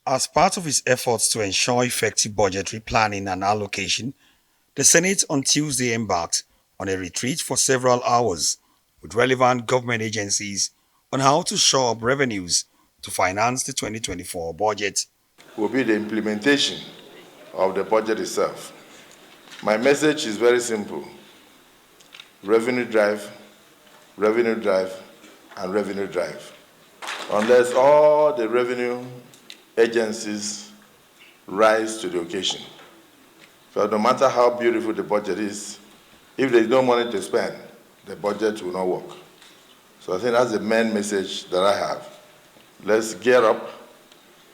As part of its efforts to ensure effective budgetary planning and allocation, the Senate on Tuesday embarked on a retreat for several hours with relevant government agencies on how to shore up revenues to finance the 2024 budget. Will be the implementation of the budget itself. My message is very simple: revenue drive, revenue drive, and revenue drive. Unless all the revenue agencies rise to the occasion. So no matter how beautiful the budget is, if there is no money to spend, the budget will not work. So I think that's the main message that I have. Let's gear up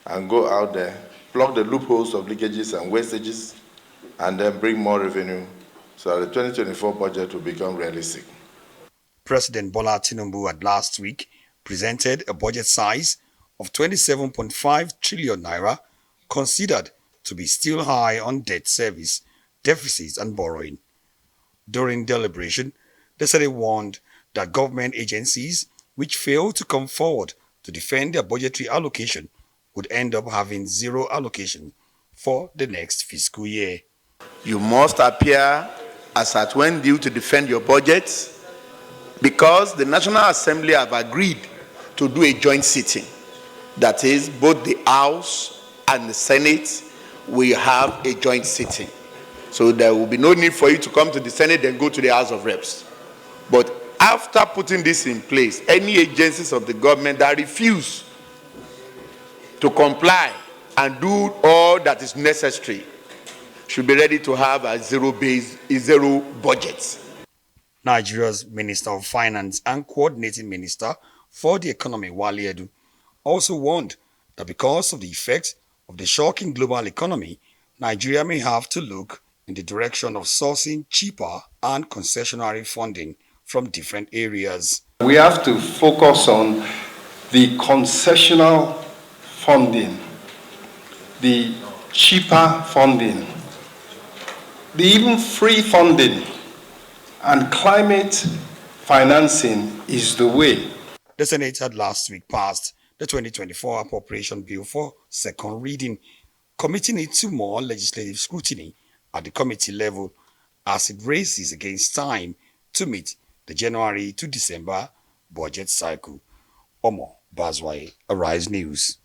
and go out there, plug the loopholes of leakages and wastages, and then bring more revenue so that the 2024 budget will become realistic. President Bola Tinubu had last week presented a budget size of 27.5 trillion naira, considered to be still high on debt service, deficits, and borrowing. During deliberation, the Senate warned that government agencies which fail to come forward to defend their budgetary allocation would end up having zero allocation for the next fiscal year. You must appear as at when due to defend your budgets, because the National Assembly have agreed to do a joint sitting. That is, both the House and the Senate will have a joint sitting. So there will be no need for you to come to the Senate and go to the House of Reps. But after putting this in place, any agencies of the government that refuse to comply and do all that is necessary should be ready to have a zero budget. Nigeria's Minister of Finance and Coordinating Minister for the Economy, Wale Edu, also warned that because of the effects of the shocking global economy, Nigeria may have to look in the direction of sourcing cheaper and concessionary funding from different areas. We have to focus on the concessional funding, the cheaper funding, the even free funding, and climate financing is the way. The Senate had last week passed the 2024 Appropriation Bill for second reading, committing it to more legislative scrutiny at the committee level as it races against time to meet the January to December budget cycle. Omo Bazwai, Arise News.